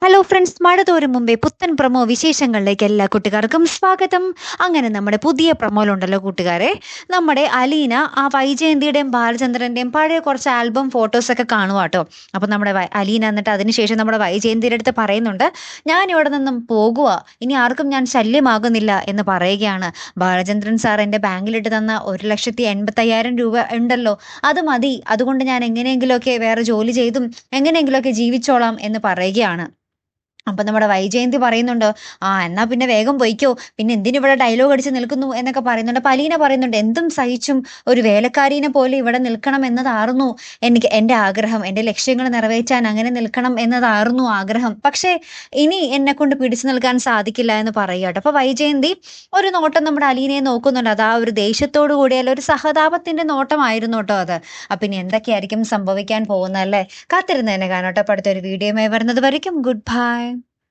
Hello friends, മഴ തോരും മുമ്പേ പുത്തൻ പ്രൊമോ വിശേഷങ്ങളിലേക്ക് എല്ലാ കൂട്ടുകാർക്കും സ്വാഗതം. അങ്ങനെ നമ്മുടെ പുതിയ പ്രൊമോയിലുണ്ടല്ലോ കൂട്ടുകാരെ, നമ്മുടെ അലീന ആ വൈജയന്തിയുടെയും ബാലചന്ദ്രന്റെയും പഴയ കുറച്ച് ആൽബം ഫോട്ടോസൊക്കെ കാണുക കേട്ടോ. അപ്പം നമ്മുടെ അലീന എന്നിട്ട് അതിനുശേഷം നമ്മുടെ വൈജയന്തിയുടെ അടുത്ത് പറയുന്നുണ്ട്, ഞാൻ ഇവിടെ നിന്നും പോകുക, ഇനി ആർക്കും ഞാൻ ശല്യമാകുന്നില്ല എന്ന് പറയുകയാണ്. ബാലചന്ദ്രൻ സാർ എൻ്റെ ബാങ്കിലിട്ട് തന്ന 1,85,000 രൂപ ഉണ്ടല്ലോ, അത് മതി, അതുകൊണ്ട് ഞാൻ എങ്ങനെയെങ്കിലുമൊക്കെ വേറെ ജോലി ചെയ്തും എങ്ങനെയെങ്കിലുമൊക്കെ ജീവിച്ചോളാം എന്ന് പറയുകയാണ്. അപ്പൊ നമ്മുടെ വൈജയന്തി പറയുന്നുണ്ട്, എന്നാ പിന്നെ വേഗം പൊയ്ക്കോ, പിന്നെ എന്തിനിവിടെ ഡയലോഗ് അടിച്ച് നിൽക്കുന്നു എന്നൊക്കെ പറയുന്നുണ്ട്. അപ്പൊ അലീന പറയുന്നുണ്ട്, എന്തും സഹിച്ചും ഒരു വേലക്കാരീനെ പോലെ ഇവിടെ നിൽക്കണം എന്നതായിരുന്നു എനിക്ക് എൻ്റെ ആഗ്രഹം, എൻ്റെ ലക്ഷ്യങ്ങൾ നിറവേറ്റാൻ അങ്ങനെ നിൽക്കണം എന്നതായിരുന്നു ആഗ്രഹം. പക്ഷേ ഇനി എന്നെ കൊണ്ട് പിടിച്ചു നിൽക്കാൻ സാധിക്കില്ല എന്ന് പറയുക. അപ്പൊ വൈജയന്തി ഒരു നോട്ടം നമ്മുടെ അലീനയെ നോക്കുന്നുണ്ട്. അത് ആ ഒരു ദേഷ്യത്തോടു കൂടിയല്ല, ഒരു സഹതാപത്തിന്റെ നോട്ടമായിരുന്നു കേട്ടോ അത്. അപ്പൊ ഇനി എന്തൊക്കെയായിരിക്കും സംഭവിക്കാൻ പോകുന്നതല്ലേ, കാത്തിരുന്ന് തന്നെ കാണാം കേട്ടോ. അടുത്തൊരു വീഡിയോയുമായി വരുന്നത് വരയ്ക്കും ഗുഡ് ബൈ.